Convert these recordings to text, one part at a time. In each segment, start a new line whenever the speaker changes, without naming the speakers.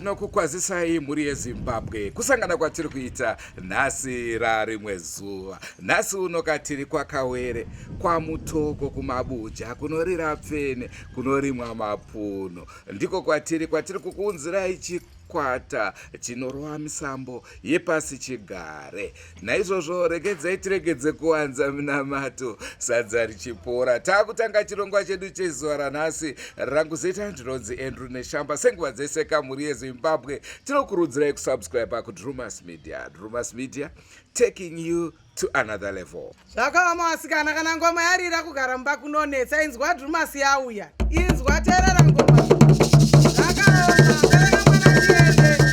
tinokukwazisai mhuri yeZimbabwe kusangana kwatiri kuita nhasi rarimwe zuva. Nhasi uno katiri kwakawere, kwamutoko, kumabuja, kunorira pfene, kunorimwa mapuno, ndiko kwatiri kukuunzirai chikwata chinorova misambo yepasi chigare. Naizvozvo regedzai tiregedze kuwanza minamato sadza richipora. Takutanga chirongwa chedu chezuva ranhasi. Rangu zita ndinonzi Andrew Neshamba. Senguva dzese kamhuri yeZimbabwe tinokurudzirai kusubscribe kuDrumas Media. Drumas Media, taking you to another level.
Zvakaoma vasikana, kana ngoma yarira kugara mumba kunonetsa, inzwa Drumas yauya. Inzwa terera ngoma. Zvakaoma, terera mwana tiende.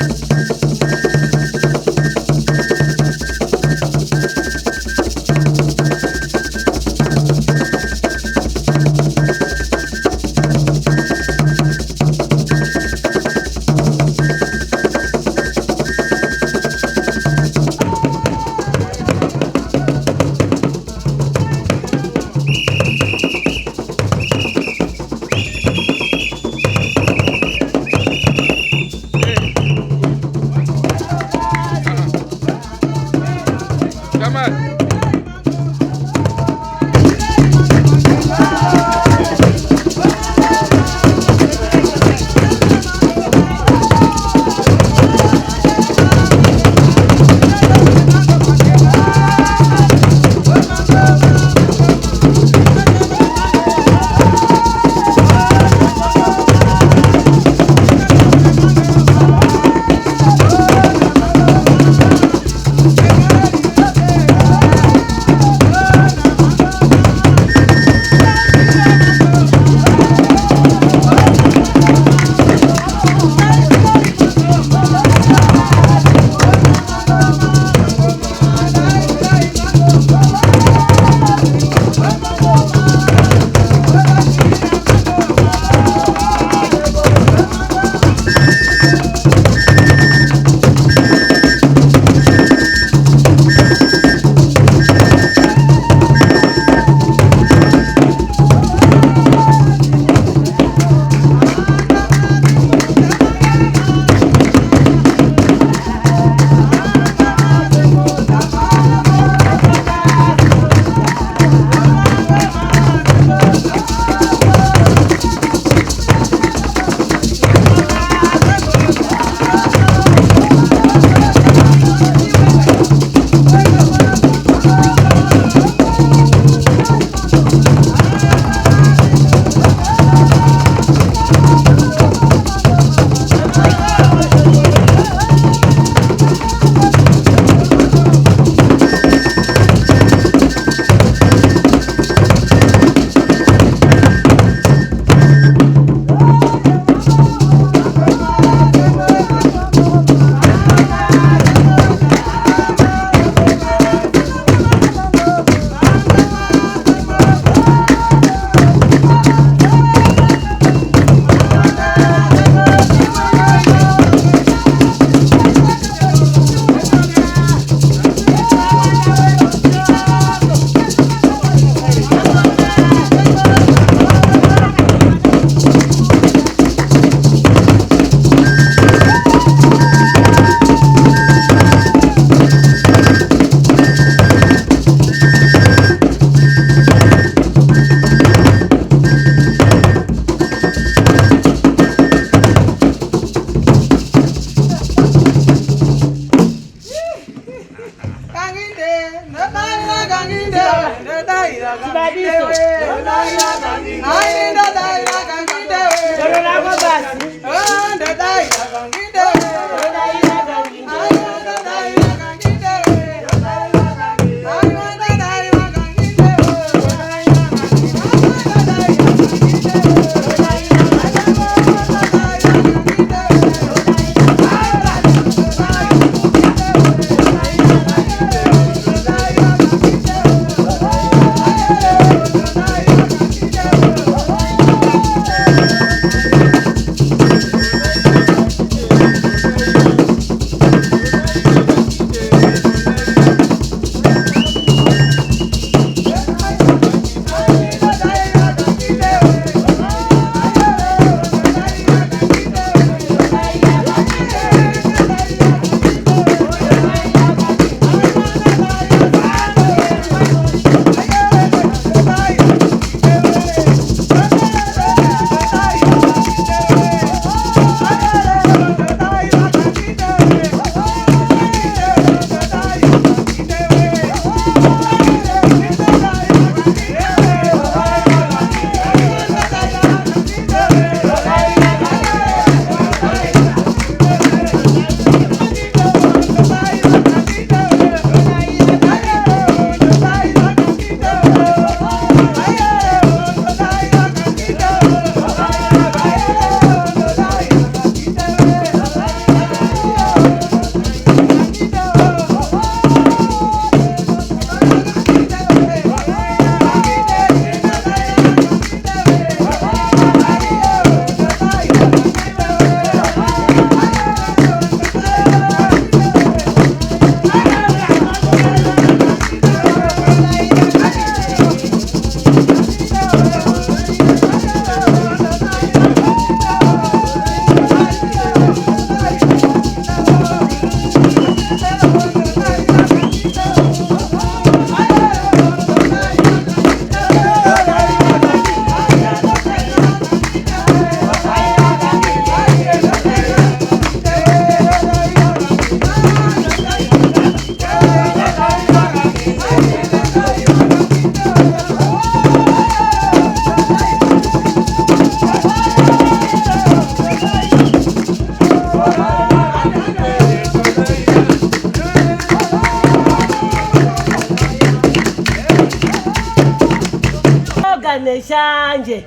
neshanje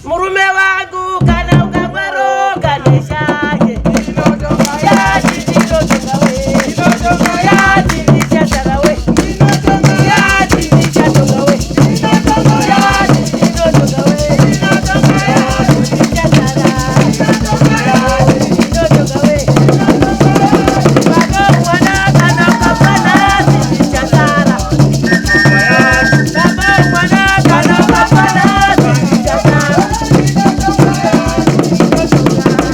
murume wangu kana ukamwaroga neshanje yati ndinotonga we yati ndichatonga we yati ndichatonga we yati ndinotonga we yati ndichatara ndinotonga we baba mwana kana ukamwana ndichatara baba mwana kana ukamwana ndichatara ndinotonga we ndichatara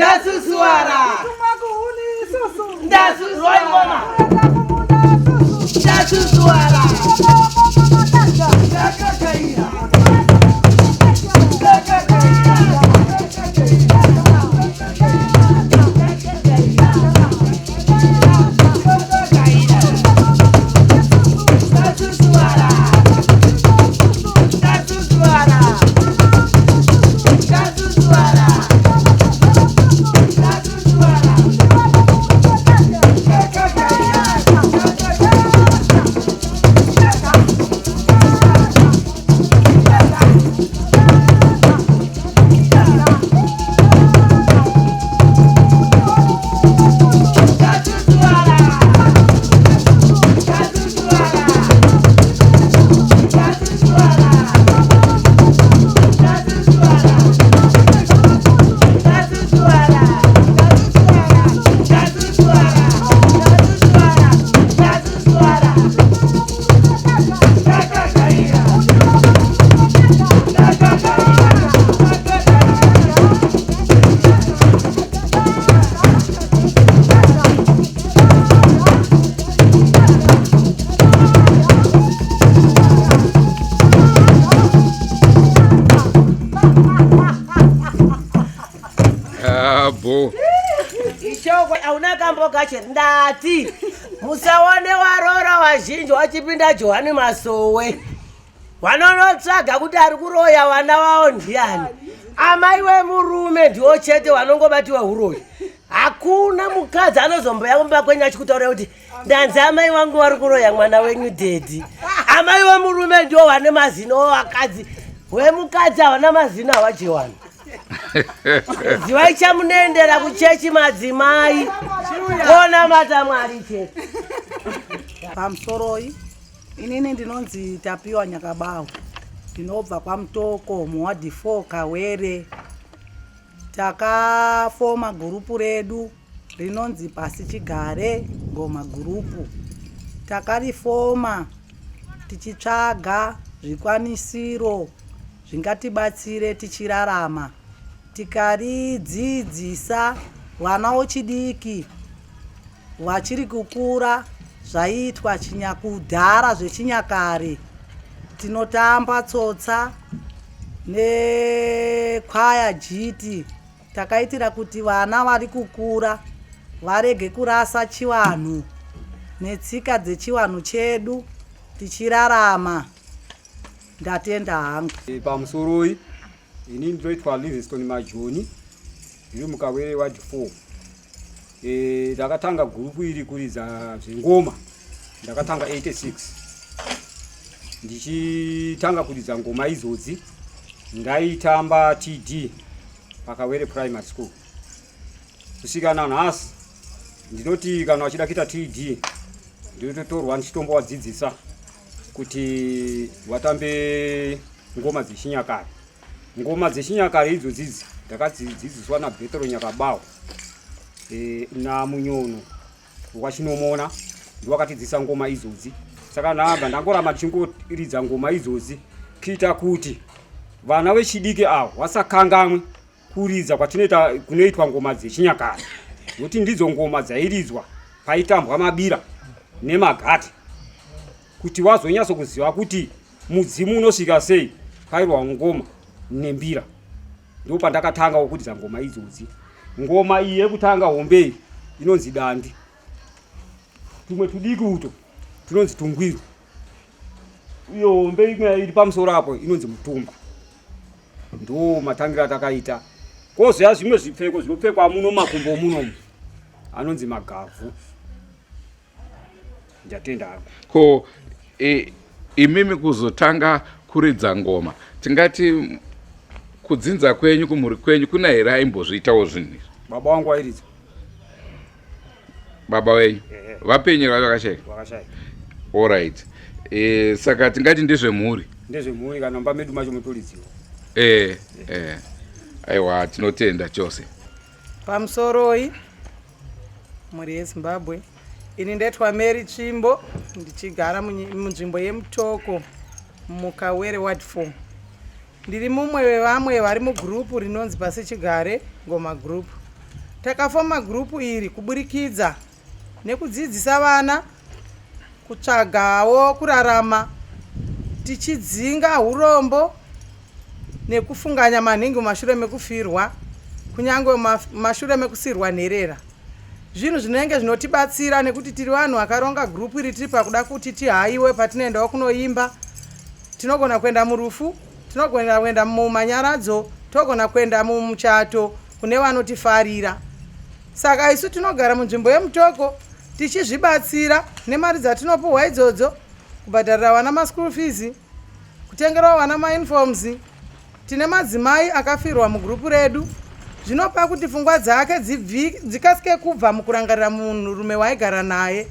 Ndasusuara.
Ndasusuara. Ndasusuara. Ishoko auna kamboga ndati musaone warora wazhinji wachipinda Johani Masowe wanonotsvaga kuti ari kuroya vana vavo ndiani. Amai wemurume ndiwo chete wanongobatiwa uroyi. Hakuna mukadzi anozomboya kumba kwenyu achikutaura kuti ndanzi amai wangu vari kuroya mwana wenyu dedi. Amai wemurume ndiwo vane mazino wakadzi. Wemukadzi havana mazino awaJohani. Zivai chamunoendera kuchechi madzimai kona mata Mwari chete.
Pamusoroyi inini ndinonzi Tapiwa Nyakabawo, ndinobva kwaMutoko muwadi 4 Kawere. Takafoma gurupu redu rinonzi Pasi Chigare Ngoma gurupu. Takarifoma tichitsvaga zvikwanisiro zvingatibatsire tichirarama. Tikaridzidzisa vana vechidiki vachiri kukura zvaitwa chinyakudhara zvechinyakare. Tinotamba tsotsa nekwaya jiti. Takaitira kuti vana vari kukura varege kurasa chivanhu netsika dzechivanhu chedu tichirarama. Ndatenda hangu.
Pamusoroyi ini ndinoitwa Livingstone Majoni ndiri muKawere ward 4. Ndakatanga gurupu iri kuridza zvengoma. Ndakatanga 86. Ndichitanga kuridza ngoma izodzi ndaitamba TD paKawere Primary School. Kusvika nanhasi ndinoti kana wachida kuita TD ndinototorwa ndichitombowadzidzisa kuti watambe ngoma dzechinyakare. Ngoma dzechinyakare idzodzidzi ndakadzidziswa naBetro Nyakabawo namunyono wachinomona ndiwakatidzisa ngoma izodzi. Saka ndahamba ndangoramba ndichingoridza ngoma izodzi kuita kuti vana vechidiki avo vasakangamwe kuridza kunoitwa ngoma dzechinyakare, nokuti ndidzo ngoma dzairidzwa paitambwa mabira nemagati, kuti wazonyatso kuziva kuti mudzimu unosvika sei pairwa ngoma nembira. Ndo pandakatanga kuridza ngoma idzodzi. Ngoma iyi yekutanga hombe inonzi dandi. Tumwe tudiki uto tunonzi tungwiru. Iyo hombe imwe iri pamusoro apo inonzi mutumba. Ndo matangira takaita. Kozoya zvimwe zvipfeko zvinopfekwa muno makumbo muno anonzi magavhu. Ndatenda.
Ko imimi kuzotanga kuridza ngoma tingati kudzinza kwenyu kumhuri kwenyu kuna here aimbozviitawo zvinhu izvi?
Baba wangu airidza.
Baba wenyu vapenyera vakashayika?
Vakashayika.
Alright. Saka tingati ndezvemhuri?
Ndezvemhuri kana mumba medu macho mutoridziwa.
Aiwa, tinotenda chose.
Pamusoroyi mhuri yeZimbabwe. Ini ndaitwa Mary Tsvimbo ndichigara munzvimbo yeMutoko muKawere ward 4. Ndiri mumwe wevamwe vari mugurupu rinonzi Pasi Chigare Ngoma gurupu. Takafoma gurupu iri kuburikidza nekudzidzisa vana kutsvagawo kurarama tichidzinga urombo nekufunganya maningi mashure mekufirwa kunyange mashure mekusirwa nherera. Zvinhu zvinenge zvinotibatsira nekuti tiri vanhu vakaronga gurupu iri tiri pakuda kuti tihaiwe patinoendawo kunoimba. Tinogona kuenda murufu, tinogona kuenda mumanyaradzo, togona kuenda mumuchato kune vanotifarira. Saka isu tinogara munzvimbo yemutoko tichizvibatsira nemari dzatinopuhwa idzodzo, kubhadharira vana maschool fees, kutengerawo vana mauniforms. Tine madzimai akafirwa mugurupu redu, zvinopa kuti pfungwa dzake dzikasike kubva mukurangarira munhurume waigara naye.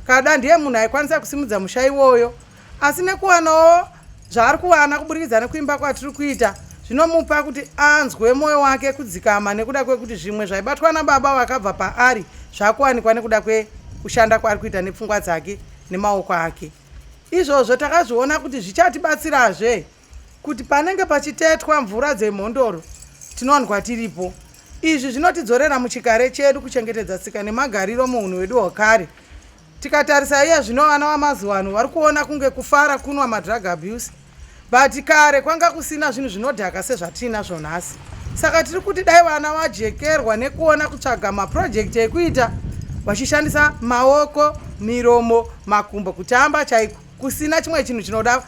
Kada ndiye munhu aikwanisa kusimudza musha iwoyo, asi nekuwanawo zvaari kuwana kuburikidza nekuimba kwatiri kuita zvinomupa kuti anzwe mwoyo wake kudzikama nekuda kwekuti zvimwe zvaibatwa nababa vakabva paari zvakuwanikwa nekuda kwekushanda kwaari kuita nepfungwa dzake nemaoko ake. Izvozvo takazviona kuti zvichatibatsirazve kuti panenge pachitetwa mvura dzemhondoro tinondwa tiripo. Izvi zvinotidzorera muchigare chedu kuchengetedza tsika nemagariro muunhu wedu hwekare. Tikatarisa iye zvino vana vamazuva ano vari kuona kunge kufara kunwa madrug abuse, but kare kwanga kusina zvinhu zvinodhaka sezvatinazvo nhasi. Saka tiri kuti dai vana vajekerwa nekuona kutsvaga maprojekti ekuita vachishandisa maoko, miromo, makumbo kutamba chaiko, kusina chimwe chinhu chinoda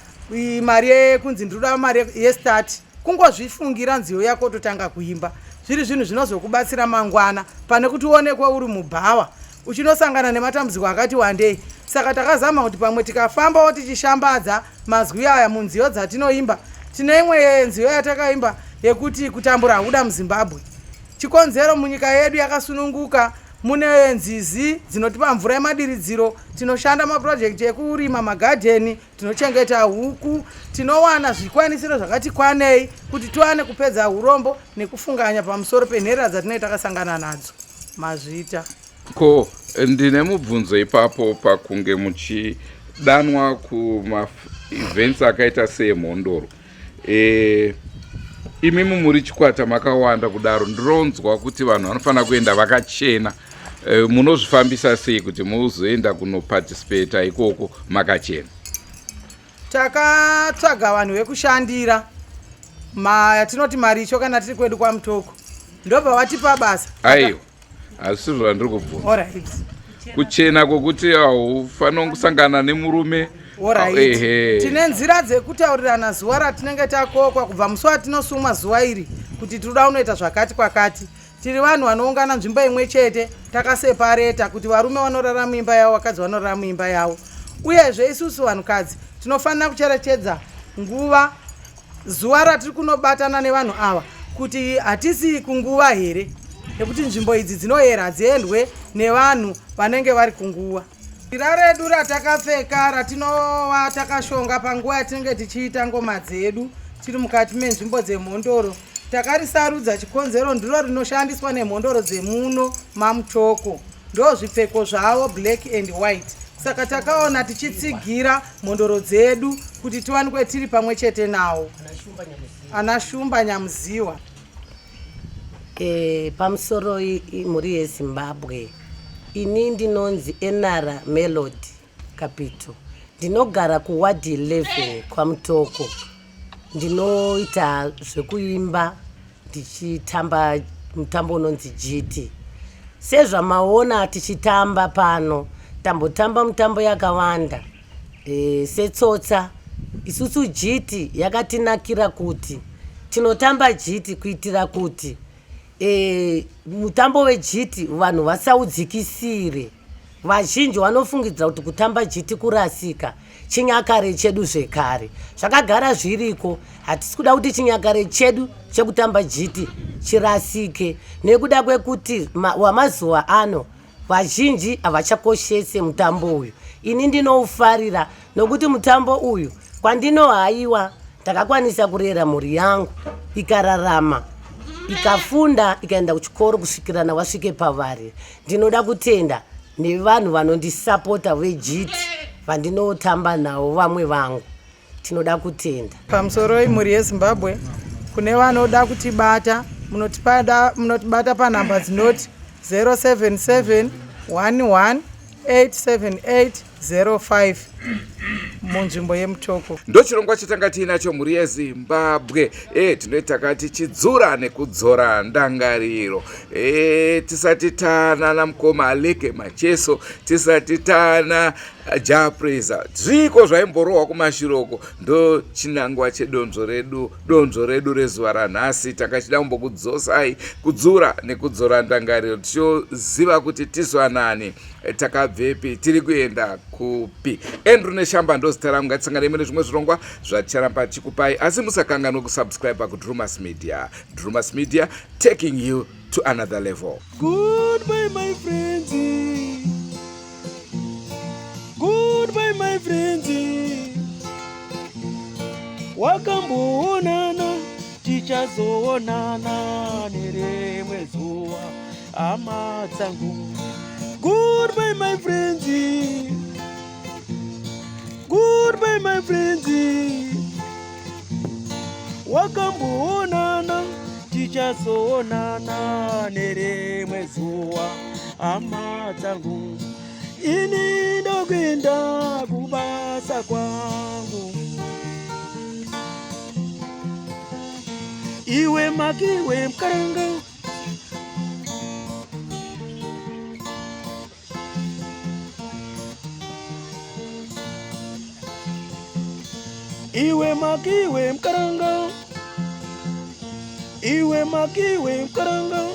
mari yekunzi ndoda mari yestart, kungozvifungira nziyo yako totanga kuimba. Zviri zvinhu zvinozokubatsira mangwana pane kuti uonekwe uri mubhawa uchinosangana nematambudziko akati wandei. Saka takazama kuti pamwe tikafambawo tichishambadza mazwi aya munziyo dzatinoimba. Tine imwe nziyo yatakaimba yekuti kutambura huda muZimbabwe. Chikonzero munyika yedu yakasununguka, mune nzizi dzinotipa mvura yemadiridziro, tinoshanda maprojekti ekurima magadheni, tinochengeta huku, tinowana zvikwanisiro zvakati kwanei kuti tiwane kupedza urombo nekufunganya pamusoro penherera dzatinenge takasangana nadzo. Mazvita
ko ndine mubvunzo ipapo pakunge muchidanwa kuma-events akaita seemhondoro. Imimi muri Chikwata makawanda kudaro, ndironzwa kuti vanhu vanofanira kuenda vakachena. Munozvifambisa sei kuti muzoenda kunoparticipate ikoko makachena?
Takatsvaga vanhu vekushandira yatinoti maricho kana tiri kwedu kwaMutoko, ndobva vatipa basa.
Aiyo, asi zvandiri kubvunza.
Alright.
Kuchena kwokuti haufanira kusangana nemurume.
Alright. Tine nzira dzekutaurirana zuva ratinenge takokwa kubva musi watinosumwa zuva iri kuti tinoda unoita zvakati kwakati. Tiri vanhu vanoungana nzvimbo imwe chete, takasepareta kuti varume vanorarama imba yavo, vakadzi vanorarama imba yavo. Uyezve isusu vanhukadzi tinofanira kucherechedza nguva, zuva ratiri kunobatana nevanhu ava kuti hatisi kunguva here, nekuti nzvimbo idzi dzinoyera dziendwe nevanhu vanenge vari kunguva. Dira redu ratakapfeka ratinova takashonga panguva yatinenge tichiita ngoma dzedu tiri mukati menzvimbo dzemhondoro, takarisarudza chikonzero ndiro rinoshandiswa nemhondoro dzemuno maMutoko, ndo zvipfeko zvavo black and white. Saka takaona tichitsigira mhondoro dzedu kuti tiwanikwe tiri pamwe chete nawo. Ana Shumba Nyamuziwa.
Pamusoro muri yeZimbabwe, ini ndinonzi Enara Melody Kapito, ndinogara kuwadi 11 kwaMutoko. Ndinoita zvekuimba ndichitamba mutambo unonzi GT. Sezvamaona tichitamba pano, tambotamba mutambo yakawanda setsotsa. Isusu GT yakatinakira kuti tinotamba GT kuitira kuti mutambo weGT vanhu vasaudzikisire. Vazhinji vanofungidza kuti kutamba GT kurasika, chinyakare chedu zvekare. Zvakagara zviriko, hatisi kuda kuti chinyakare chedu chekutamba GT chirasike nekuda kwekuti wamazuva ano vazhinji havachakoshese mutambo uyu. Ini ndinoufarira nokuti mutambo uyu kwandinohaiwa ndakakwanisa kurera mhuri yangu ikararama, ikafunda, ikaenda kuchikoro kusvikirana wasvike pavari. Ndinoda kutenda nevanhu vanondisapota veGT vandinotamba navo vamwe vangu. Tinoda kutenda.
Pamusoro imhuri yeZimbabwe, kune vanoda kutibata, munotibata panhamba dzinoti 077 11 87805 munzvimbo yemutoko.
ndochirongwa chatanga tiinacho mhuri yezimbabwe. Tinoita chidzura nekudzora ndangariro. Tisati tana namukoma Aleke Macheso, tisati tana Japreza, zviko zvaimborohwa kumashiroko. Ndo chinangwa chedonzvo redu rezuva ranhasi. Takachida kumbokudzosai kudzura nekudzora ndangariro, tichoziva kuti tizwa nani, takabvepi, tiri kuenda kupi. Andrew Neshamba ndozita rangu. Ngatisangane mune zvimwe zvirongwa zvacharamba chikupai, asi musakanganwe kusubscribe kuDrumas Media. Drumas Media, taking you to another level.
Goodbye, my friends. Goodbye, my friends. Wakamboonana, tichazoonana nerimwe zuva, hama dzangu. Goodbye, my friends. Goodbye, my friends. Wakamboonana, tichazoonana nerimwe zuva, hama dzangu. Ini ndokwenda kubasa kwangu. Iwe makiwe mkaranga. Iwe makiwe mkaranga. Iwe makiwe mkaranga.